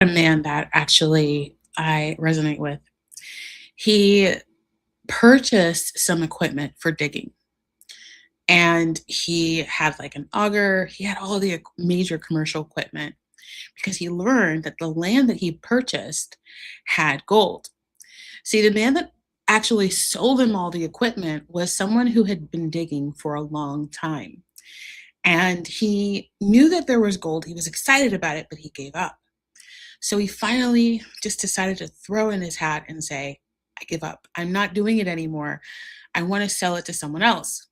A man that actually I resonate with. He purchased some equipment for digging, and he had like an auger. He had all the major commercial equipment because he learned that the land that he purchased had gold. See, the man that actually sold him all the equipment was someone who had been digging for a long time. And he knew that there was gold. He was excited about it, but he gave up. So he finally just decided to throw in his hat and say, I give up. I'm not doing it anymore. I want to sell it to someone else.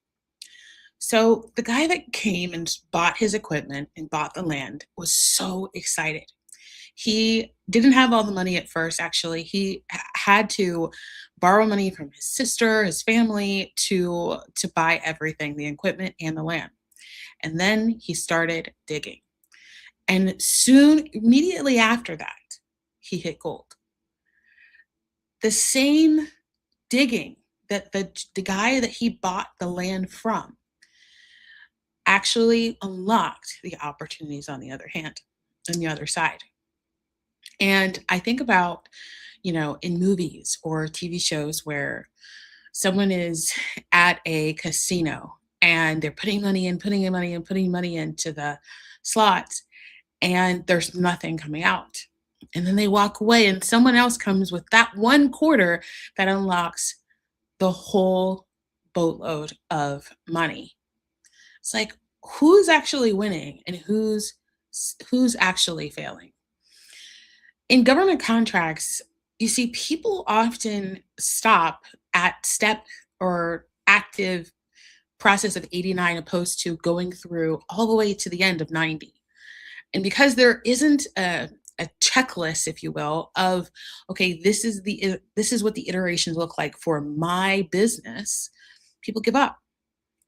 So the guy that came and bought his equipment and bought the land was so excited. He didn't have all the money at first, actually. He had to borrow money from his sister, his family to buy everything, the equipment and the land. And then he started digging. And soon, immediately after that, he hit gold. The same digging that the guy that he bought the land from actually unlocked the opportunities on the other hand, on the other side. And I think about, in movies or TV shows where someone is at a casino and they're putting money in, putting in money in, putting money into the slots, and there's nothing coming out. And then they walk away, and someone else comes with that one quarter that unlocks the whole boatload of money. It's like, who's actually winning and who's actually failing? In government contracts, you see people often stop at step or active process of 89 opposed to going through all the way to the end of 90. And because there isn't a checklist, if you will, of okay, this is what the iterations look like for my business, people give up.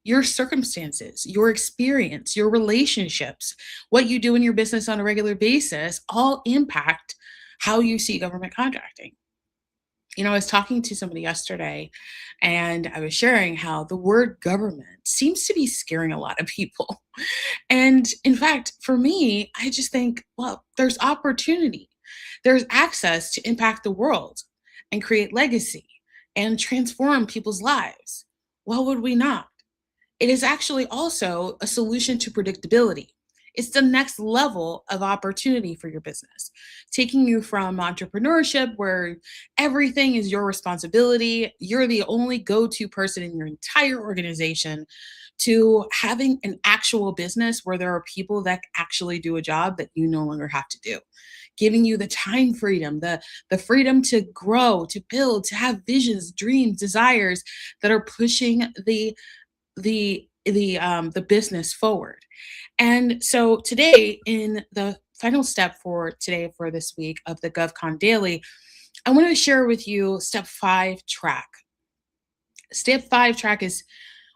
Your circumstances, your experience, your relationships, what you do in your business on a regular basis all impact how you see government contracting. I was talking to somebody yesterday and I was sharing how the word government seems to be scaring a lot of people. And in fact, for me, I just think, well, there's opportunity, there's access to impact the world and create legacy and transform people's lives. Well, would we not? It is actually also a solution to predictability. It's the next level of opportunity for your business, taking you from entrepreneurship where everything is your responsibility, you're the only go to person in your entire organization, to having an actual business where there are people that actually do a job that you no longer have to do, giving you the time freedom, the freedom to grow, to build, to have visions, dreams, desires that are pushing the business forward. And so today, in the final step for today for this week of the GovCon Daily, I want to share with you step 5 track. Step 5 track is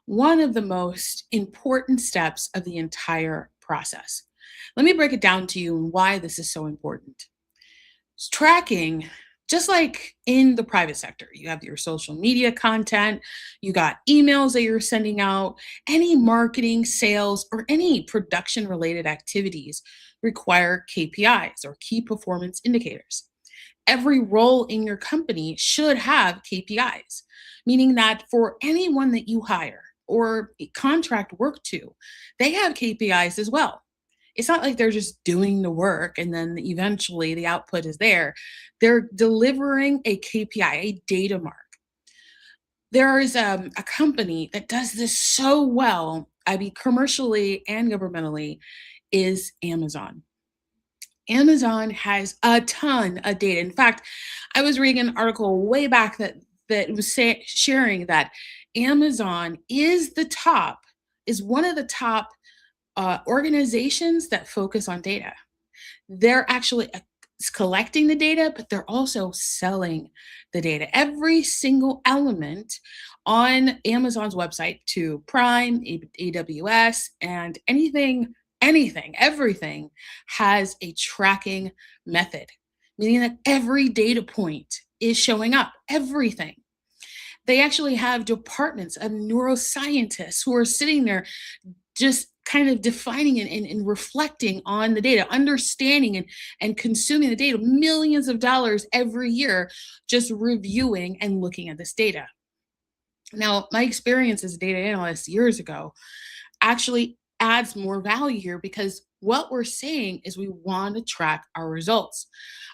one of the most important steps of the entire process. Let me break it down to you and why this is so important. Tracking, just like in the private sector, you have your social media content, you got emails that you're sending out, any marketing, sales, or any production related activities require KPIs or key performance indicators. Every role in your company should have KPIs, meaning that for anyone that you hire or contract work to, they have KPIs as well. It's not like they're just doing the work and then eventually the output is there. They're delivering a KPI, a data mark. There is a company that does this so well, I mean, commercially and governmentally, is Amazon. Amazon has a ton of data. In fact, I was reading an article way back that was sharing that Amazon is one of the top organizations that focus on data. They're actually collecting the data, but they're also selling the data. Every single element on Amazon's website to Prime, AWS, and everything has a tracking method, meaning that every data point is showing up, everything. They actually have departments of neuroscientists who are sitting there just kind of defining and reflecting on the data, understanding and consuming the data, millions of dollars every year, just reviewing and looking at this data. Now, my experience as a data analyst years ago actually adds more value here because what we're saying is we want to track our results,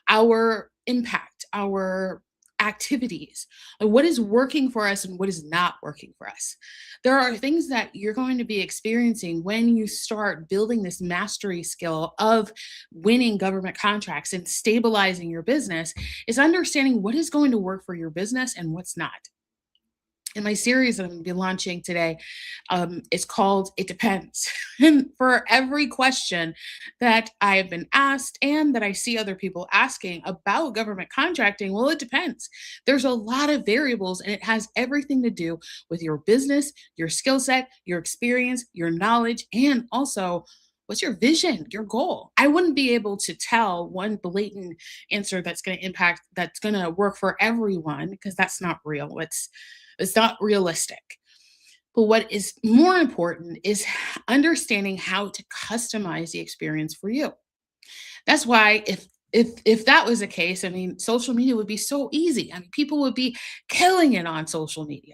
our impact, our activities, and what is working for us and what is not working for us. There are things that you're going to be experiencing when you start building this mastery skill of winning government contracts and stabilizing your business is understanding what is going to work for your business and what's not. In my series that I'm going to be launching today, it's called It Depends. And for every question that I have been asked and that I see other people asking about government contracting, well, it depends. There's a lot of variables, and it has everything to do with your business, your skill set, your experience, your knowledge, and also what's your vision, your goal. I wouldn't be able to tell one blatant answer that's going to work for everyone because that's not real. It's not realistic. But what is more important is understanding how to customize the experience for you. That's why if that was the case, I mean, social media would be so easy. I mean, people would be killing it on social media.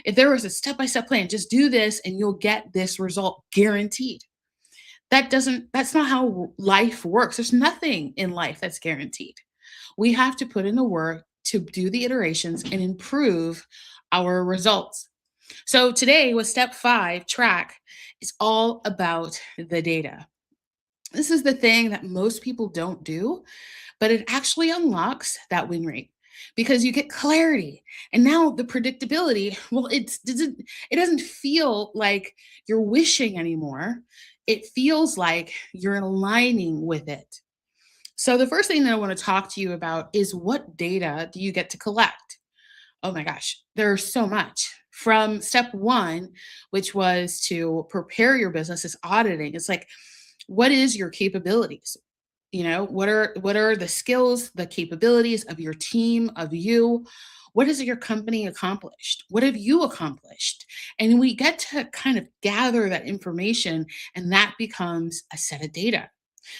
If there was a step-by-step plan, just do this and you'll get this result guaranteed. That's not how life works. There's nothing in life that's guaranteed. We have to put in the work to do the iterations and improve our results. So today with step 5, track, is all about the data. This is the thing that most people don't do, but it actually unlocks that win rate because you get clarity. And now the predictability, well, it doesn't feel like you're wishing anymore. It feels like you're aligning with it. So the first thing that I want to talk to you about is what data do you get to collect? Oh my gosh, there's so much. From step 1, which was to prepare your business, is auditing. It's like, what is your capabilities? What are the skills, the capabilities of your team, of you? What has your company accomplished? What have you accomplished? And we get to kind of gather that information, and that becomes a set of data.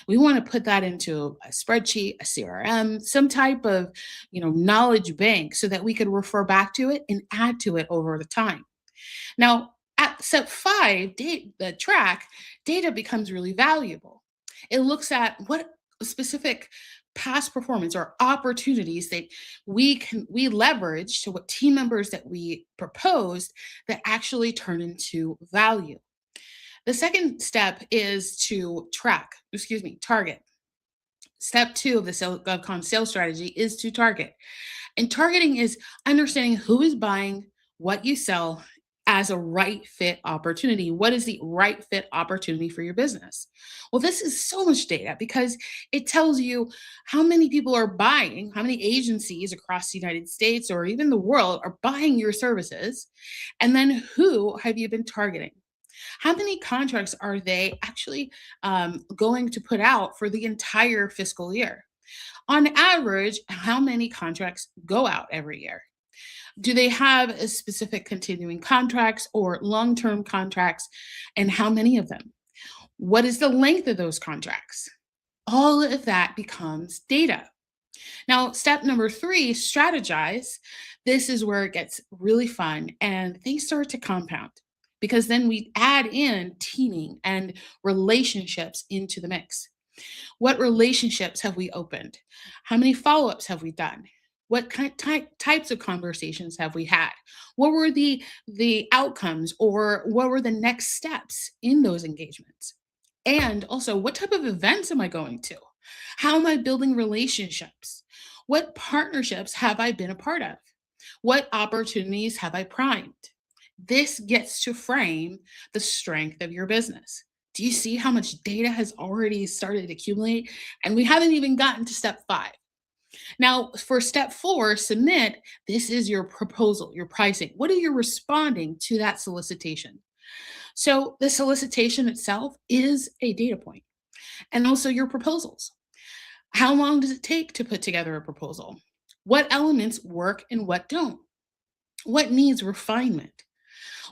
We want to put that into a spreadsheet, a CRM, some type of, knowledge bank so that we could refer back to it and add to it over the time. Now, at step 5, the track, data becomes really valuable. It looks at what specific past performance or opportunities that we leverage to what team members that we proposed that actually turn into value. The second step is to target. Step 2 of the GovCon sales strategy is to target. And targeting is understanding who is buying what you sell as a right fit opportunity. What is the right fit opportunity for your business? Well, this is so much data because it tells you how many people are buying, how many agencies across the United States or even the world are buying your services, and then who have you been targeting? How many contracts are they actually going to put out for the entire fiscal year? On average, how many contracts go out every year? Do they have a specific continuing contracts or long term contracts, and how many of them? What is the length of those contracts? All of that becomes data. Now, step number 3, strategize. This is where it gets really fun and things start to compound because then we add in teaming and relationships into the mix. What relationships have we opened? How many follow ups have we done? What types of conversations have we had? What were the outcomes, or what were the next steps in those engagements? And also, what type of events am I going to? How am I building relationships? What partnerships have I been a part of? What opportunities have I primed? This gets to frame the strength of your business. Do you see how much data has already started to accumulate? And we haven't even gotten to step 5. Now, for step 4, submit, this is your proposal, your pricing. What are you responding to that solicitation? So, the solicitation itself is a data point, and also your proposals. How long does it take to put together a proposal? What elements work and what don't? What needs refinement?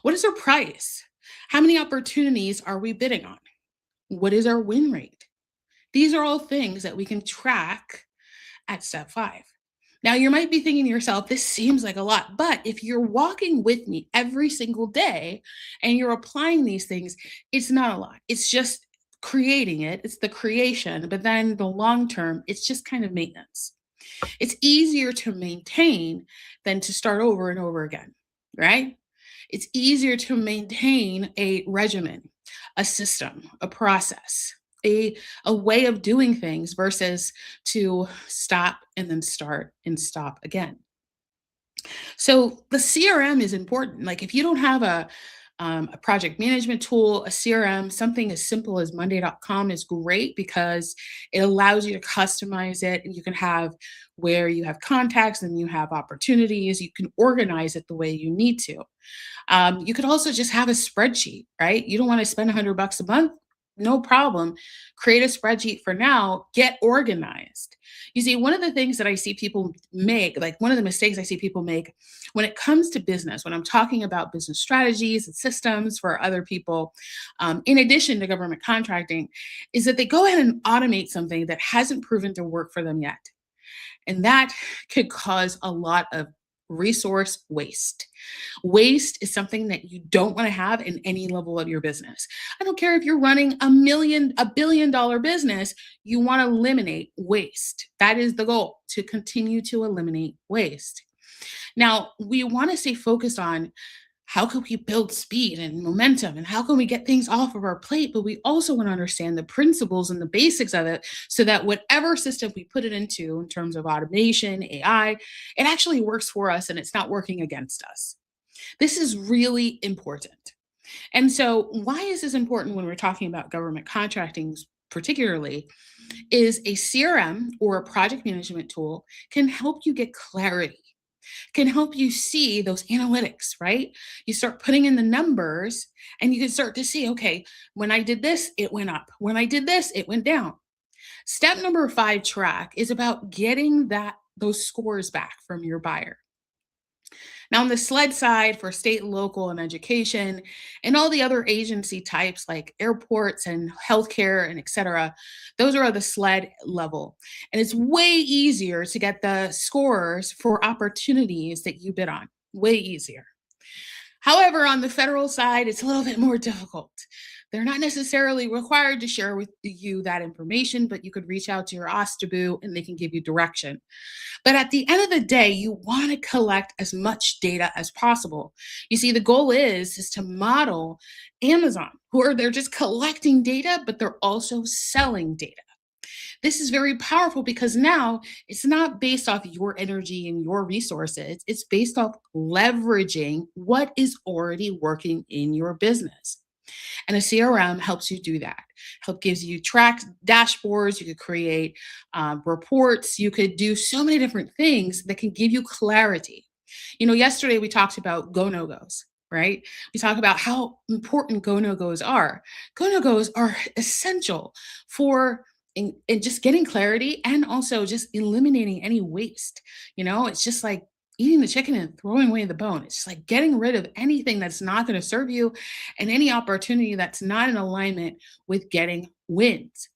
What is our price? How many opportunities are we bidding on? What is our win rate? These are all things that we can track at step 5. Now, you might be thinking to yourself, this seems like a lot, but if you're walking with me every single day and you're applying these things, it's not a lot. It's just creating it, it's the creation, but then the long term, it's just kind of maintenance. It's easier to maintain than to start over and over again, right? It's easier to maintain a regimen, a system, a process, a way of doing things versus to stop and then start and stop again. So the CRM is important. Like if you don't have a project management tool, a CRM, something as simple as Monday.com is great because it allows you to customize it and you can have where you have contacts and you have opportunities. You can organize it the way you need to. You could also just have a spreadsheet, right? You don't want to spend $100 a month? No problem. Create a spreadsheet for now, get organized. You see, one of the things that I see people make, like one of the mistakes I see people make when it comes to business, when I'm talking about business strategies and systems for other people, in addition to government contracting, is that they go ahead and automate something that hasn't proven to work for them yet. And that could cause a lot of resource waste. Waste is something that you don't want to have in any level of your business. I don't care if you're running a $1 billion business, you want to eliminate waste. That is the goal, to continue to eliminate waste. Now, we want to stay focused on how can we build speed and momentum and how can we get things off of our plate, but we also want to understand the principles and the basics of it so that whatever system we put it into in terms of automation, AI, it actually works for us and it's not working against us. This is really important. And so, why is this important when we're talking about government contracting, particularly? Is a CRM or a project management tool can help you get clarity, can help you see those analytics, right? You start putting in the numbers and you can start to see, okay, when I did this, it went up. When I did this, it went down. Step number 5 track is about getting those scores back from your buyer. Now, on the SLED side for state, local, and education, and all the other agency types like airports and healthcare and et cetera, those are at the SLED level. And it's way easier to get the scores for opportunities that you bid on, way easier. However, on the federal side, it's a little bit more difficult. They're not necessarily required to share with you that information, but you could reach out to your OSTABU and they can give you direction. But at the end of the day, you want to collect as much data as possible. You see, the goal is to model Amazon, who are they're just collecting data, but they're also selling data. This is very powerful because now it's not based off your energy and your resources. It's based off leveraging what is already working in your business. And a CRM helps you do that. Help gives you tracks, dashboards. You could create reports. You could do so many different things that can give you clarity. You know, yesterday we talked about go no goes. Right? We talk about how important go no goes are. Go no goes are essential for in just getting clarity and also just eliminating any waste. You know, it's just like eating the chicken and throwing away the bone. It's just like getting rid of anything that's not going to serve you and any opportunity that's not in alignment with getting wins.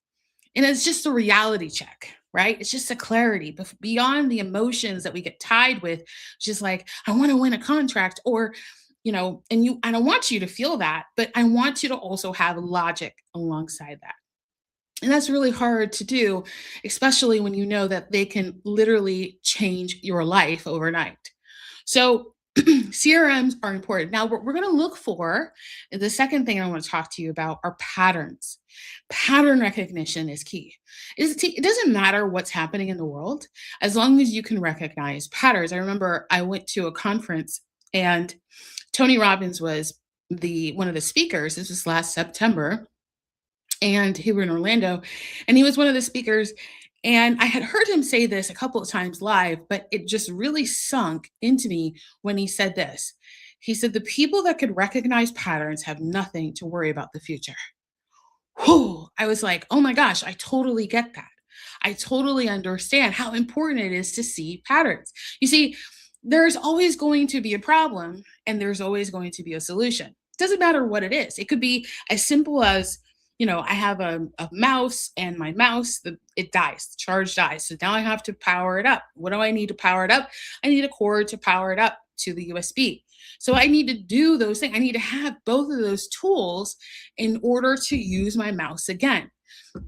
And it's just a reality check, right? It's just a clarity beyond the emotions that we get tied with. It's just like, I want to win a contract or, you know, I don't want you to feel that, but I want you to also have logic alongside that. And that's really hard to do, especially when you know that they can literally change your life overnight. So, CRMs are important. Now, what we're going to look for, the second thing I want to talk to you about are patterns. Pattern recognition is key. It doesn't matter what's happening in the world as long as you can recognize patterns. I remember I went to a conference and Tony Robbins was the one of the speakers. This was last September and he were in Orlando, and he was one of the speakers. And I had heard him say this a couple of times live, but it just really sunk into me when he said this. He said, "The people that could recognize patterns have nothing to worry about the future." Whew, I was like, oh my gosh, I totally get that. I totally understand how important it is to see patterns. You see, there's always going to be a problem and there's always going to be a solution. It doesn't matter what it is. It could be as simple as I have a mouse, and my mouse, it dies, the charge dies. So now I have to power it up. What do I need to power it up? I need a cord to power it up to the USB. So I need to do those things. I need to have both of those tools in order to use my mouse again.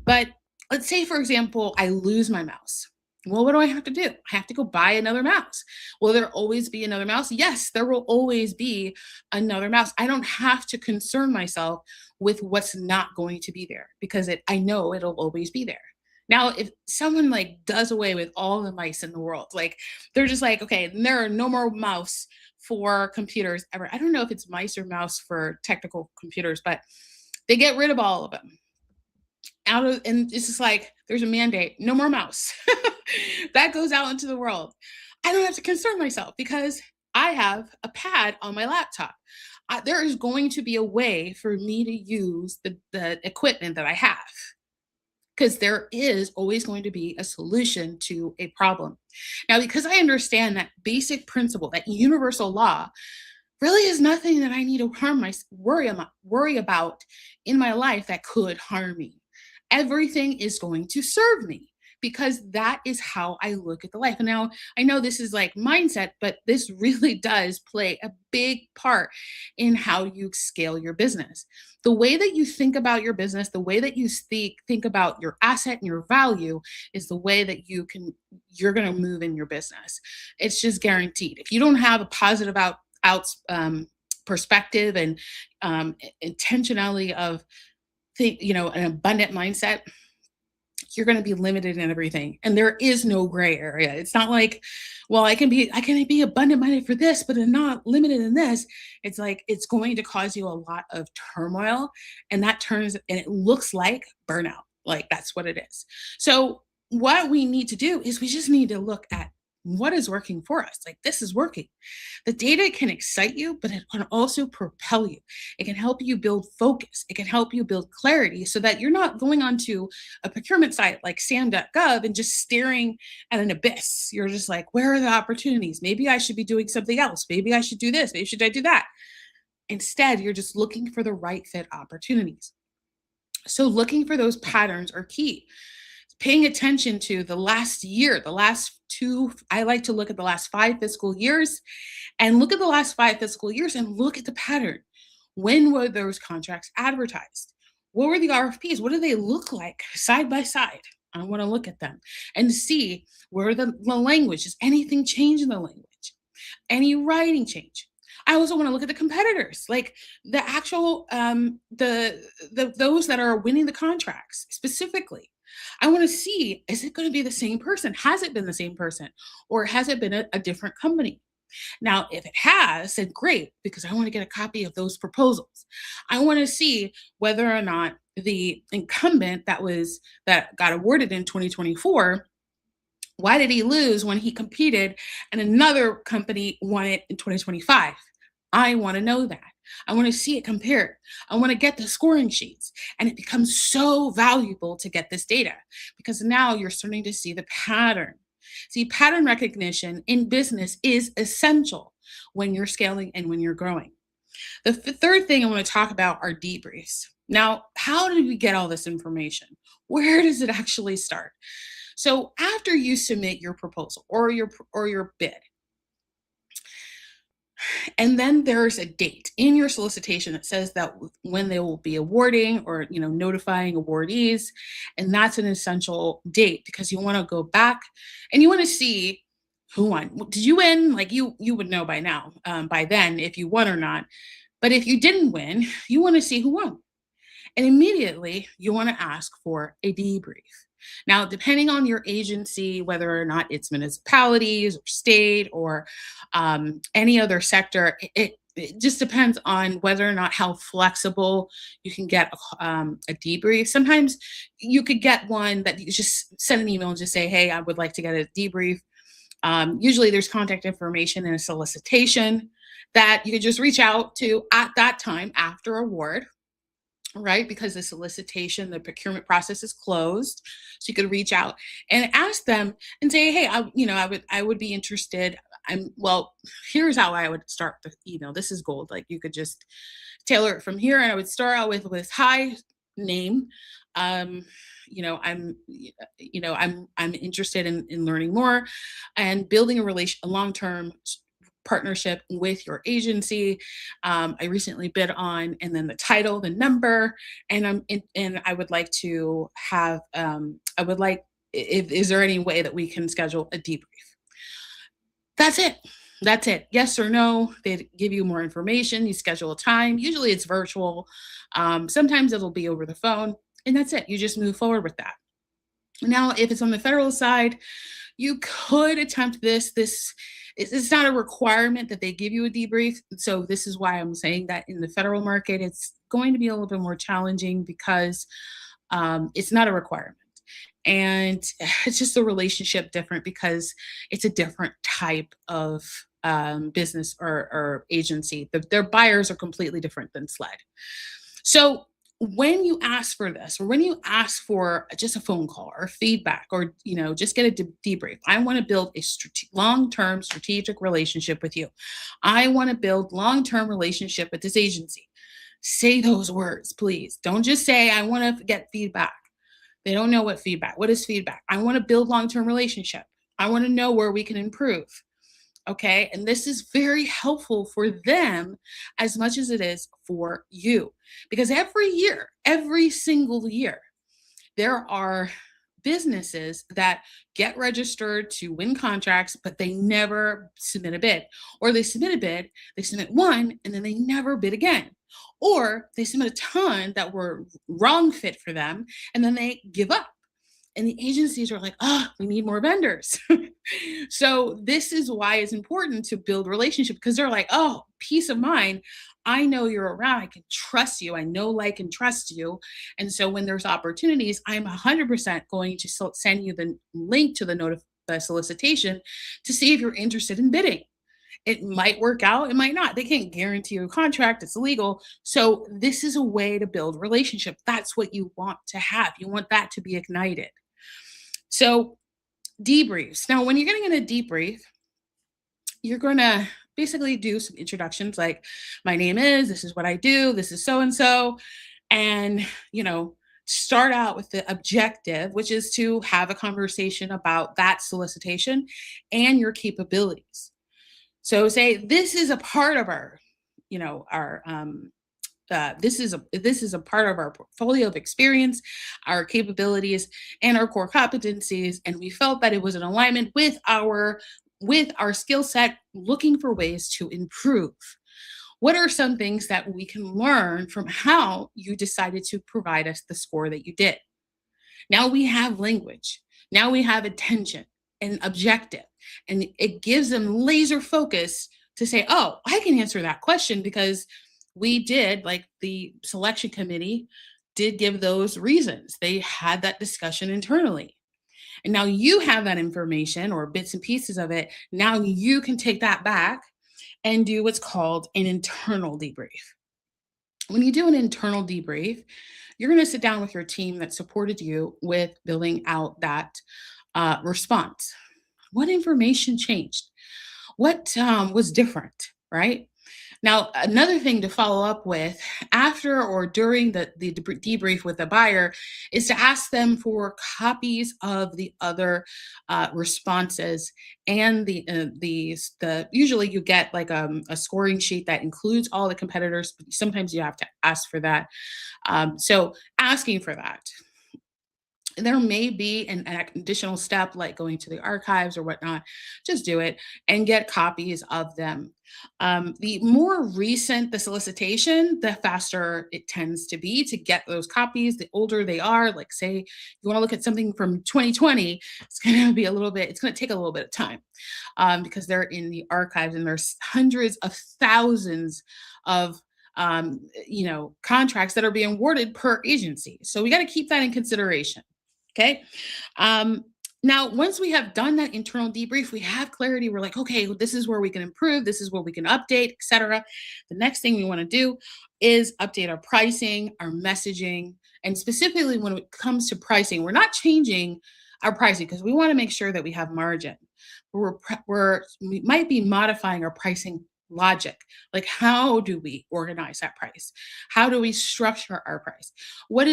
But let's say, for example, I lose my mouse. Well, what do I have to do? I have to go buy another mouse. Will there always be another mouse? Yes, there will always be another mouse. I don't have to concern myself with what's not going to be there, because I know it'll always be there. Now, if someone like does away with all the mice in the world, like they're just like, okay, there are no more mouse for computers ever. I don't know if it's mice or mouse for technical computers, but they get rid of all of them and it's just like there's a mandate, no more mouse. That goes out into the world. I don't have to concern myself because I have a pad on my laptop. There is going to be a way for me to use the equipment that I have, because there is always going to be a solution to a problem. Now, because I understand that basic principle, that universal law, really is nothing that I need to worry about in my life that could harm me. Everything is going to serve me, because that is how I look at the life. And now I know this is like mindset, but this really does play a big part in how you scale your business. The way that you think about your business, the way that you think about your asset and your value is the way that you're going to move in your business. It's just guaranteed. If you don't have a positive perspective and intentionality of an abundant mindset, you're going to be limited in everything. And there is no gray area. It's not like, well, I can be abundant minded for this, but I'm not limited in this. It's like, it's going to cause you a lot of turmoil, and it looks like burnout. Like that's what it is. So what we need to do is we just need to look at what is working for us. Like, this is working. The data can excite you, but it can also propel you. It can help you build focus. It can help you build clarity so that you're not going onto a procurement site like sam.gov and just staring at an abyss. You're just like, where are the opportunities? Maybe I should be doing something else. Maybe I should do this. Maybe should I do that? Instead, you're just looking for the right fit opportunities. So looking for those patterns are key. Paying attention to the last year, I like to look at the last 5 fiscal years, and look at the last 5 fiscal years and look at the pattern. When were those contracts advertised? What were the RFPs? What do they look like side by side? I want to look at them and see where the language, does anything change in the language? Any writing change? I also want to look at the competitors, like the actual those that are winning the contracts specifically. I want to see, is it going to be the same person? Has it been the same person? Or has it been a different company? Now, if it has, then great, because I want to get a copy of those proposals. I want to see whether or not the incumbent that got awarded in 2024, why did he lose when he competed and another company won it in 2025? I want to know that. I want to see it compared. I want to get the scoring sheets. And it becomes so valuable to get this data, because now you're starting to see the pattern. See, pattern recognition in business is essential when you're scaling and when you're growing. The third thing I want to talk about are debriefs. Now, how do we get all this information? Where does it actually start? So after you submit your proposal or your bid, and then there's a date in your solicitation that says that when they will be awarding or notifying awardees, and that's an essential date, because you want to go back and you want to see who won. Did you win? Like you would know by now, by then, if you won or not. But if you didn't win, you want to see who won. And immediately you want to ask for a debrief. Now, depending on your agency, whether or not it's municipalities or state or any other sector, it just depends on whether or not how flexible you can get a debrief. Sometimes you could get one that you just send an email and just say, hey, I would like to get a debrief. Usually there's contact information and a solicitation that you could just reach out to at that time after award. Right? Because the solicitation, the procurement process is closed. So you could reach out and ask them and say, hey, I would be interested. Here's how I would start the email. This is gold. Like, you could just tailor it from here. And I would start out with, hi, name. Um, I'm interested in learning more and building a long-term partnership with your agency. I recently bid on, and then the title, the number, and I would like to have. I would like. If, is there any way that we can schedule a debrief? That's it. That's it. Yes or no. They give you more information. You schedule a time. Usually it's virtual. Sometimes it'll be over the phone, and that's it. You just move forward with that. Now, if it's on the federal side, you could attempt this. It's not a requirement that they give you a debrief. So this is why I'm saying that in the federal market, it's going to be a little bit more challenging because it's not a requirement. And it's just a relationship different because it's a different type of business or agency. Their buyers are completely different than SLED. So when you ask for this, or when you ask for just a phone call or feedback, or just get a debrief, I want to build a long-term strategic relationship with you. I want to build long-term relationship with this agency. Say those words, please. Don't just say I want to get feedback. They don't know what feedback. What is feedback? I want to build long-term relationship. I want to know where we can improve. Okay. And this is very helpful for them as much as it is for you. Because every year, every single year, there are businesses that get registered to win contracts, but they never submit a bid. Or they submit a bid, they submit one, and then they never bid again. Or they submit a ton that were wrong fit for them, and then they give up. And the agencies are like, oh, we need more vendors. So this is why it's important to build relationship, because they're like, oh, peace of mind. I know you're around. I can trust you. I know, like, and trust you. And so when there's opportunities, I'm 100% going to send you the link to the solicitation to see if you're interested in bidding. It might work out, it might not. They can't guarantee you a contract, it's illegal. So this is a way to build relationship. That's what you want to have. You want that to be ignited. So debriefs. Now, when you're getting in a debrief, you're going to basically do some introductions like, my name is, this is what I do, this is so and so. And, start out with the objective, which is to have a conversation about that solicitation and your capabilities. So say this is a part of our, our this is a part of our portfolio of experience, our capabilities, and our core competencies, and we felt that it was in alignment with our skill set, looking for ways to improve. What are some things that we can learn from how you decided to provide us the score that you did? Now we have language. Now we have attention and objective, and it gives them laser focus to say, oh, I can answer that question because we did, like, the selection committee did give those reasons. They had that discussion internally. And now you have that information or bits and pieces of it. Now you can take that back and do what's called an internal debrief. When you do an internal debrief, you're going to sit down with your team that supported you with building out that response. What information changed? What was different, right? Now, another thing to follow up with after or during the debrief with the buyer is to ask them for copies of the other responses, and the usually you get like a scoring sheet that includes all the competitors. But sometimes you have to ask for that. So asking for that. There may be an additional step like going to the archives or whatnot. Just do it and get copies of them. The more recent the solicitation, the faster it tends to be to get those copies. The older they are, like, say you want to look at something from 2020, it's going to take a little bit of time because they're in the archives, and there's hundreds of thousands of contracts that are being awarded per agency. So we got to keep that in consideration. Okay. Now, once we have done that internal debrief, we have clarity. We're like, okay, this is where we can improve. This is where we can update, etc. The next thing we want to do is update our pricing, our messaging, and specifically when it comes to pricing, we're not changing our pricing because we want to make sure that we have margin. We might be modifying our pricing logic. Like, how do we organize that price? How do we structure our price? What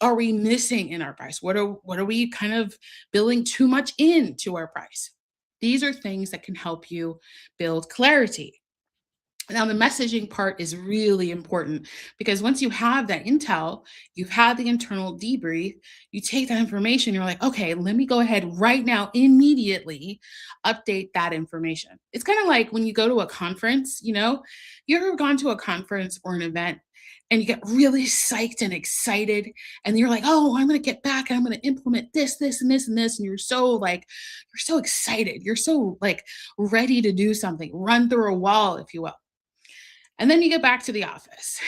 are we missing in our price? What are we kind of billing too much into our price? These are things that can help you build clarity. Now, the messaging part is really important because once you have that intel, you've had the internal debrief, you take that information, you're like, okay, let me go ahead right now, immediately update that information. It's kind of like when you go to a conference, you ever gone to a conference or an event and you get really psyched and excited and you're like, oh, I'm going to get back and I'm going to implement this, this, and this, and this. And you're so excited. You're so like ready to do something, run through a wall, if you will. And then you get back to the office.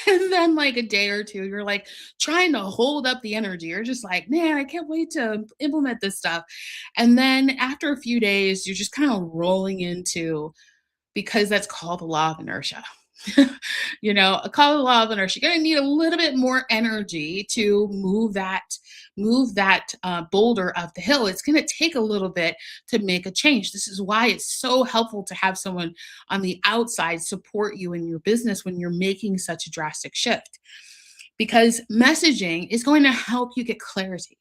And then, like a day or two, you're like trying to hold up the energy. You're just like, man, I can't wait to implement this stuff. And then after a few days, you're just kind of rolling into, because that's called the law of inertia. A call the law of inertia. You're going to need a little bit more energy to move that boulder up the hill. It's going to take a little bit to make a change. This is why it's so helpful to have someone on the outside support you in your business when you're making such a drastic shift, because messaging is going to help you get clarity.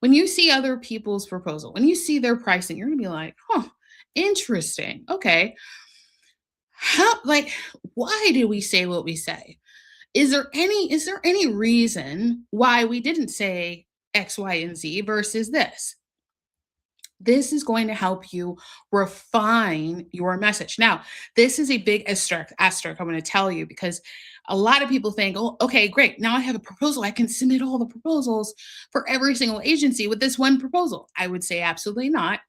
When you see other people's proposal, when you see their pricing, you're going to be like, huh, interesting. Okay. Why do we say what we say? Is there any reason why we didn't say X, Y, and Z versus this? This is going to help you refine your message. Now, this is a big asterisk I'm going to tell you, because a lot of people think, oh, okay, great. Now I have a proposal. I can submit all the proposals for every single agency with this one proposal. I would say absolutely not.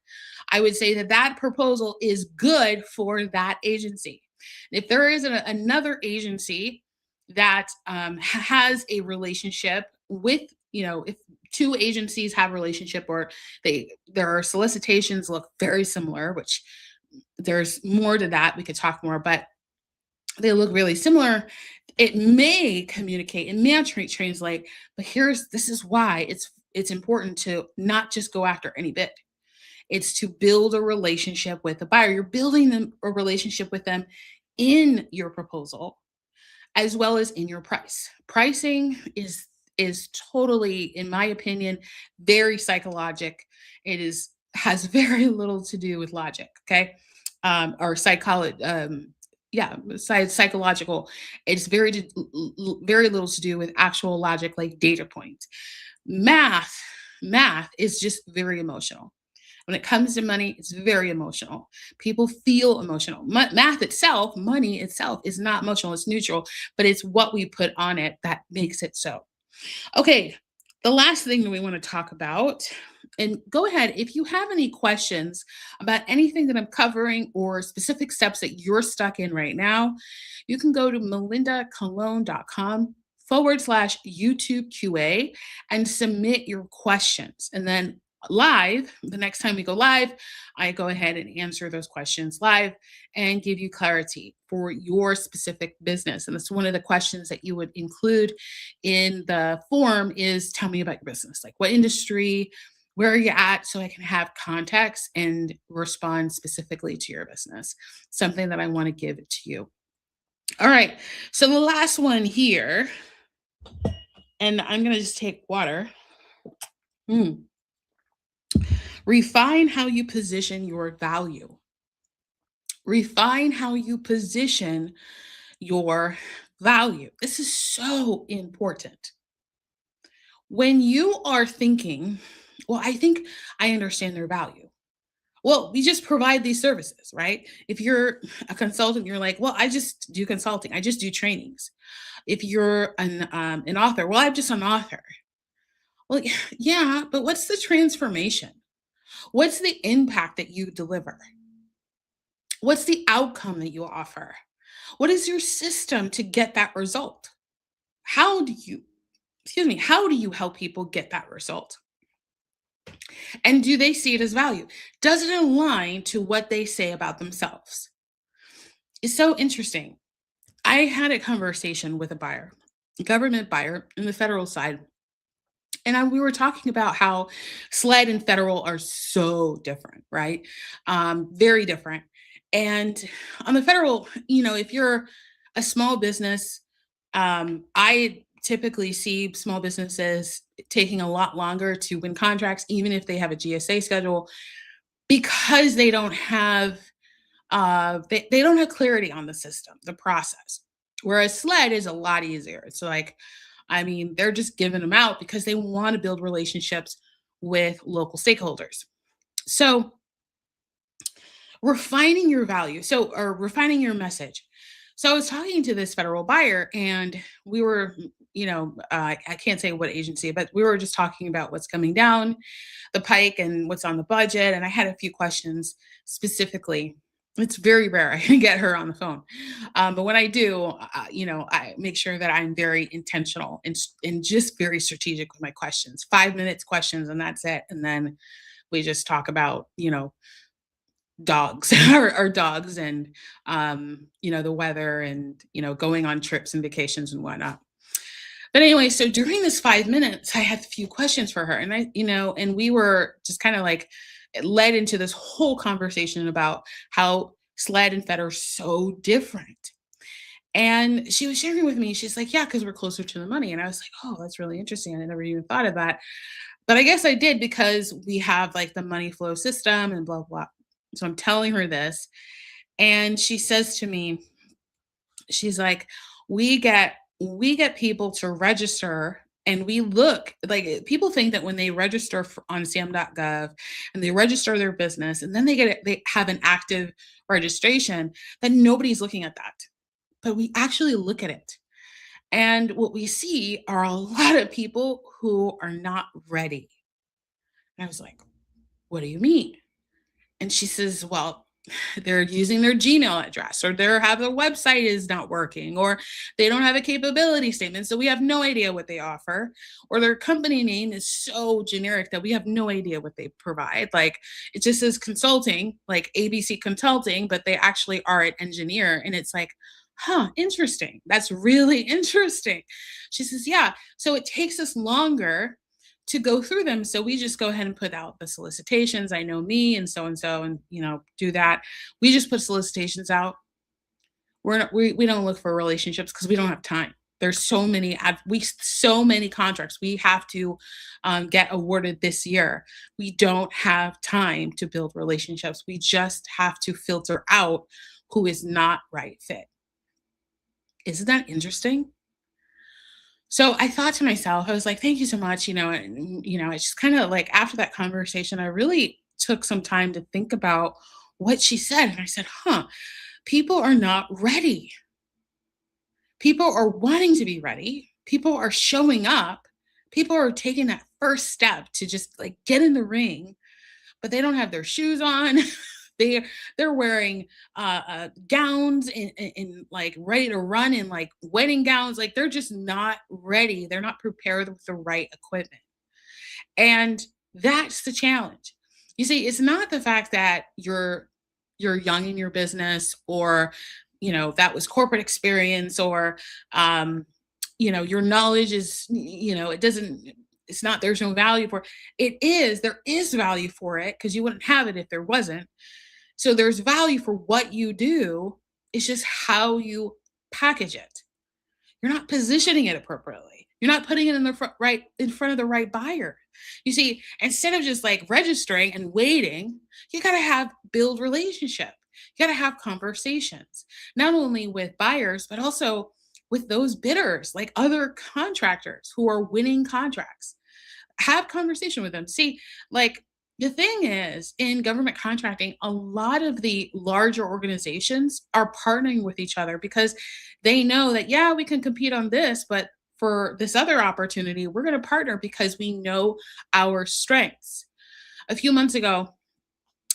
I would say that proposal is good for that agency. If there is another agency that has a relationship with, if two agencies have a relationship, or their solicitations look very similar, which there's more to that. We could talk more, but they look really similar. It may communicate, it may translate, but this is why it's important to not just go after any bid. It's to build a relationship with the buyer. You're building a relationship with them in your proposal as well as in your price. Pricing is totally, in my opinion, very psychologic. It has very little to do with logic, okay? Or psychology. Yeah, psychological. It's very little to do with actual logic, like data points. Math, math is just very emotional. When it comes to money, it's very emotional. People feel emotional. Math itself, money itself, is not emotional, it's neutral, but it's what we put on it that makes it so. Okay, the last thing that we want to talk about, and go ahead if you have any questions about anything that I'm covering or specific steps that you're stuck in right now, you can go to melindacologne.com/YouTube QA and submit your questions. And then the next time we go live, I go ahead and answer those questions live and give you clarity for your specific business. And that's one of the questions that you would include in the form is, tell me about your business, like what industry, where are you at, so I can have context and respond specifically to your business, something that I want to give to you. All right, so the last one here, and I'm going to just take water. Refine how you position your value. Refine how you position your value. This is so important. When you are thinking, well, I think I understand their value. Well, we just provide these services, right? If you're a consultant, you're like, well, I just do consulting. I just do trainings. If you're an author, well, I'm just an author. Well, yeah, but what's the transformation? What's the impact that you deliver? What's the outcome that you offer? What is your system to get that result? How do you, how do you help people get that result? And do they see it as value? Does it align to what they say about themselves? It's so interesting. I had a conversation with a government buyer in the federal side. And we were talking about how SLED and federal are so different, right? Very different. And on the federal, if you're a small business, I typically see small businesses taking a lot longer to win contracts, even if they have a GSA schedule, because they don't have clarity on the system, the process. Whereas SLED is a lot easier. It's like, I mean, they're just giving them out because they want to build relationships with local stakeholders. So refining your value, or refining your message. So I was talking to this federal buyer, and we were, I can't say what agency, but we were just talking about what's coming down the pike and what's on the budget. And I had a few questions specifically. It's very rare I can get her on the phone. But when I do, I make sure that I'm very intentional and just very strategic with my questions. 5 minutes questions, and that's it. And then we just talk about, dogs or dogs, and the weather, and going on trips and vacations and whatnot. But anyway, so during this 5 minutes I had a few questions for her, and and we were just kind of like, it led into this whole conversation about how SLED and Fed are so different. And she was sharing with me, she's like, yeah, because we're closer to the money. And I was like, oh, that's really interesting, I never even thought of that. But I guess I did, because we have like the money flow system and blah blah. So I'm telling her this, and she says to me, she's like, we get people to register, and we look like, people think that when they register on sam.gov and they register their business, and then they have an active registration, that nobody's looking at that. But we actually look at it. And what we see are a lot of people who are not ready. And I was like, what do you mean? And she says, well, they're using their Gmail address, or their website is not working, or they don't have a capability statement. So we have no idea what they offer, or their company name is so generic that we have no idea what they provide. Like, it just says consulting, like ABC Consulting, but they actually are an engineer. And it's like, huh, interesting. That's really interesting. She says, yeah. So it takes us longer to go through them. So we just go ahead and put out the solicitations. I know me and so, and do that. We just put solicitations out. We don't look for relationships because we don't have time. There's so many contracts we have to get awarded this year. We don't have time to build relationships. We just have to filter out who is not right fit. Isn't that interesting? So I thought to myself, I was like, thank you so much. It's just kind of like, after that conversation, I really took some time to think about what she said. And I said, huh, people are not ready. People are wanting to be ready. People are showing up. People are taking that first step to just like get in the ring, but they don't have their shoes on. They're wearing gowns, and like ready to run in like wedding gowns. Like, they're just not ready. They're not prepared with the right equipment. And that's the challenge. You see, it's not the fact that you're young in your business, or that was corporate experience, or your knowledge is, it doesn't, it's not, there's no value for it. There is value for it, because you wouldn't have it if there wasn't. So there's value for what you do. It's just how you package it. You're not positioning it appropriately. You're not putting it in the right in front of the right buyer. You see, instead of just like registering and waiting, you got to build relationship. You got to have conversations, not only with buyers, but also with those bidders, like other contractors who are winning contracts. Have conversation with them. See, like, the thing is, in government contracting, a lot of the larger organizations are partnering with each other, because they know that, yeah, we can compete on this, but for this other opportunity, we're going to partner because we know our strengths. A few months ago,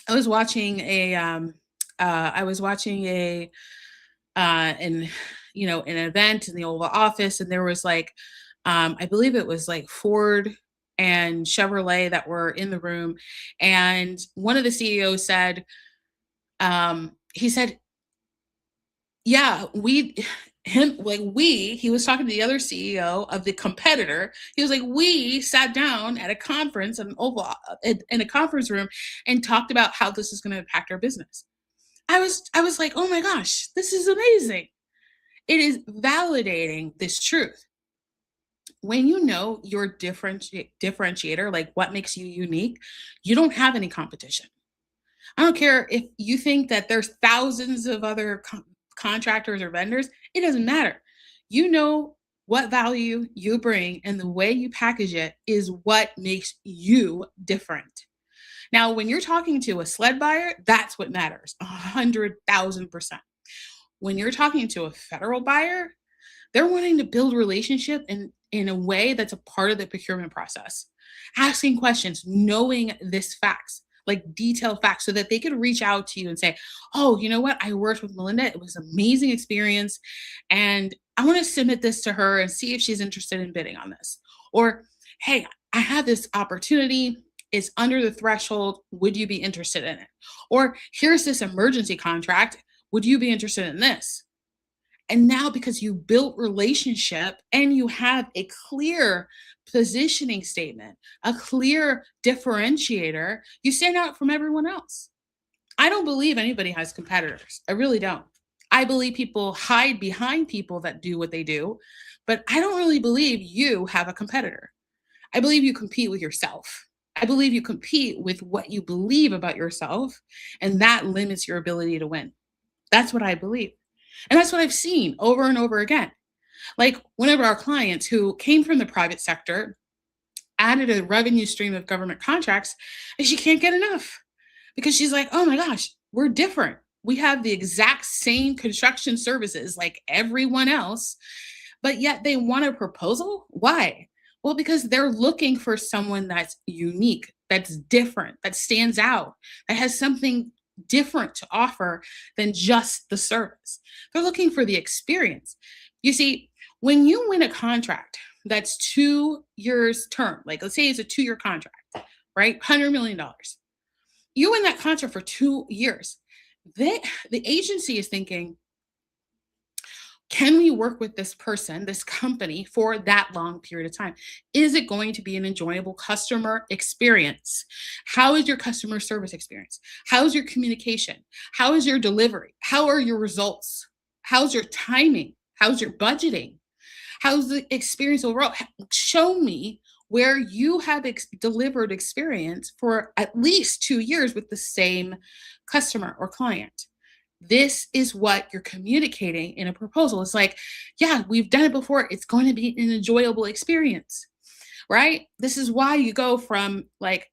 I was watching a an an event in the Oval Office, and there was like, I believe it was like Ford and Chevrolet that were in the room, and one of the CEOs said, he said, yeah, he was talking to the other CEO of the competitor. He was like, we sat down at a conference, in a conference room, and talked about how this is going to impact our business. I was like, oh my gosh, this is amazing. It is validating this truth. When you know your differentiator, like what makes you unique, you don't have any competition. I don't care if you think that there's thousands of other contractors or vendors, it doesn't matter. You know what value you bring, and the way you package it is what makes you different. Now, when you're talking to a sled buyer, that's what matters 100,000%. When you're talking to a federal buyer, they're wanting to build relationship in a way that's a part of the procurement process. Asking questions, knowing this facts, like detailed facts, so that they could reach out to you and say, oh, you know what? I worked with Melinda. It was an amazing experience. And I want to submit this to her and see if she's interested in bidding on this. Or, hey, I have this opportunity. It's under the threshold. Would you be interested in it? Or here's this emergency contract. Would you be interested in this? And now, because you built relationship and you have a clear positioning statement, a clear differentiator, you stand out from everyone else. I don't believe anybody has competitors. I really don't. I believe people hide behind people that do what they do, but I don't really believe you have a competitor. I believe you compete with yourself. I believe you compete with what you believe about yourself, and that limits your ability to win. That's what I believe. And that's what I've seen over and over again. Like one of our clients who came from the private sector added a revenue stream of government contracts, and she can't get enough because she's like, oh my gosh, we're different. We have the exact same construction services like everyone else, but yet they want a proposal. Why? Well, because they're looking for someone that's unique, that's different, that stands out, that has something different to offer than just the service. They're looking for the experience. You see, when you win a contract that's 2 years term, like let's say it's a 2 year contract, right? $100 million. You win that contract for 2 years. The agency is thinking, can we work with this person, this company for that long period of time? Is it going to be an enjoyable customer experience? How is your customer service experience? How is your communication? How is your delivery? How are your results? How's your timing? How's your budgeting? How's the experience overall? Show me where you have delivered experience for at least 2 years with the same customer or client. This is what you're communicating in a proposal. It's like, yeah, we've done it before. It's going to be an enjoyable experience, right? This is why you go from like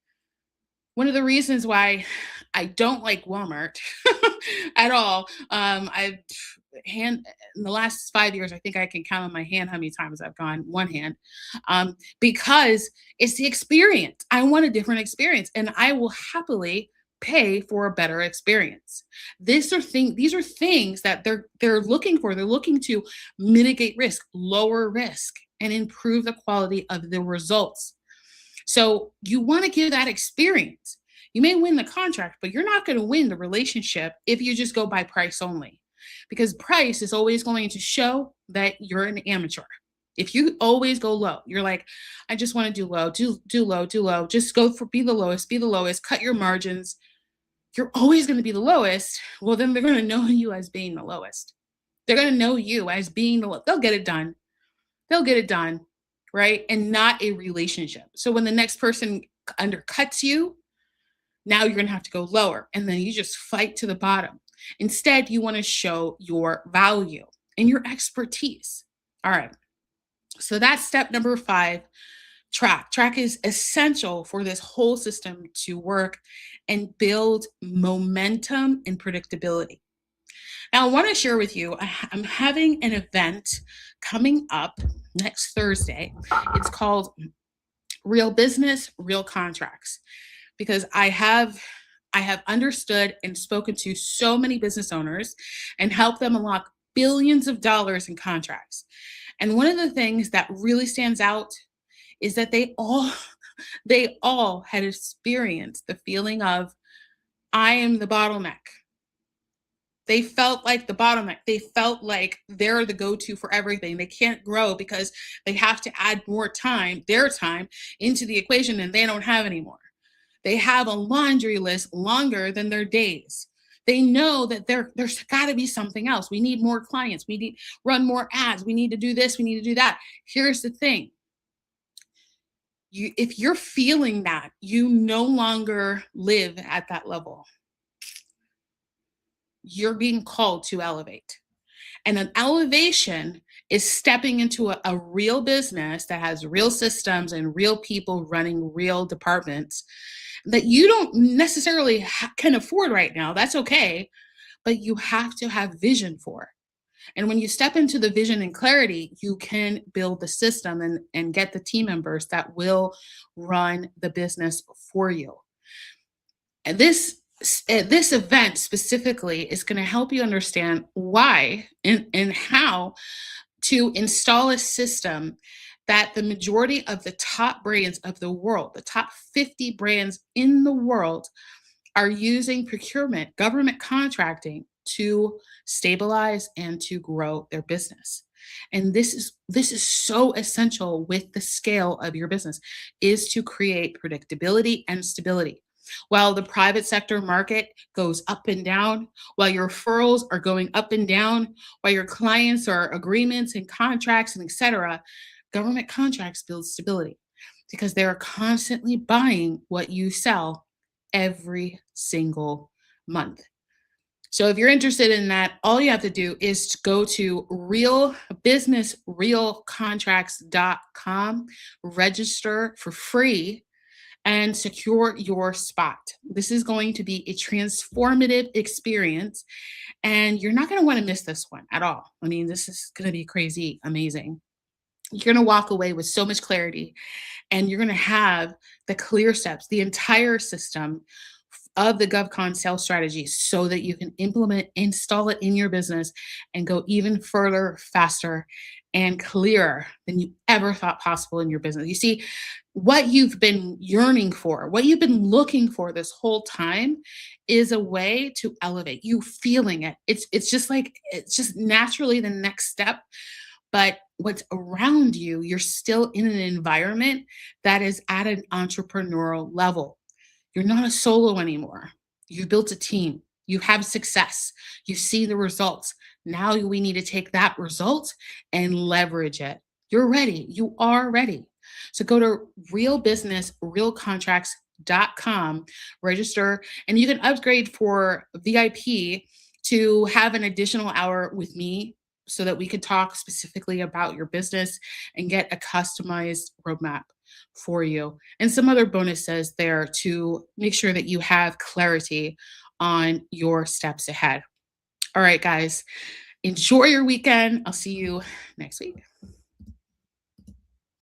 one of the reasons why I don't like Walmart at all. I've hand in the last 5 years, I think I can count on my hand how many times I've gone one hand, because it's the experience. I want a different experience, and I will happily pay for a better experience. These are things that they're looking for. They're looking to mitigate risk, lower risk, and improve the quality of the results. So you want to give that experience. You may win the contract, but you're not going to win the relationship if you just go by price only, because price is always going to show that you're an amateur. If you always go low, you're like, I just want to do low, do low, do low, just go for be the lowest, cut your margins. You're always going to be the lowest. Well, then they're going to know you as being the lowest. They're going to know you as being the lowest. They'll get it done. They'll get it done, right? And not a relationship. So when the next person undercuts you, now you're going to have to go lower, and then you just fight to the bottom. Instead, you want to show your value and your expertise. All right. So that's step number 5. Track. Track is essential for this whole system to work and build momentum and predictability. Now, I want to share with you, I'm having an event coming up next Thursday. It's called Real Business, Real Contracts, because I have understood and spoken to so many business owners and helped them unlock billions of dollars in contracts. And one of the things that really stands out is that they all had experienced the feeling of, I am the bottleneck. They felt like the bottleneck. They felt like they're the go-to for everything. They can't grow because they have to add more time, their time, into the equation, and they don't have anymore. They have a laundry list longer than their days. They know that there's got to be something else. We need more clients. We need run more ads. We need to do this. We need to do that. Here's the thing. If you're feeling that, you no longer live at that level. You're being called to elevate. And an elevation is stepping into a real business that has real systems and real people running real departments that you don't necessarily can afford right now. That's okay, but you have to have vision for. And when you step into the vision and clarity, you can build the system and get the team members that will run the business for you. And this event specifically is going to help you understand why and how to install a system that the majority of the top brands of the world, the top 50 brands in the world, are using procurement, government contracting to stabilize and to grow their business. And this is so essential with the scale of your business is to create predictability and stability. While the private sector market goes up and down, while your referrals are going up and down, while your clients are agreements and contracts and etc., government contracts build stability because they're constantly buying what you sell every single month. So if you're interested in that, all you have to do is to go to realbusinessrealcontracts.com, register for free, and secure your spot. This is going to be a transformative experience, and you're not going to want to miss this one at all. I mean, this is going to be crazy, amazing. You're going to walk away with so much clarity, and you're going to have the clear steps, the entire system of the GovCon sales strategy so that you can implement, install it in your business and go even further, faster, and clearer than you ever thought possible in your business. You see, what you've been yearning for, what you've been looking for this whole time is a way to elevate you feeling it. It's just like it's just naturally the next step, but what's around you, you're still in an environment that is at an entrepreneurial level. You're not a solo anymore. You built a team. You have success. You see the results. Now we need to take that result and leverage it. You're ready. You are ready. So go to realbusinessrealcontracts.com, register, and you can upgrade for VIP to have an additional hour with me so that we can talk specifically about your business and get a customized roadmap for you and some other bonuses there to make sure that you have clarity on your steps ahead. All right, guys, enjoy your weekend. I'll see you next week.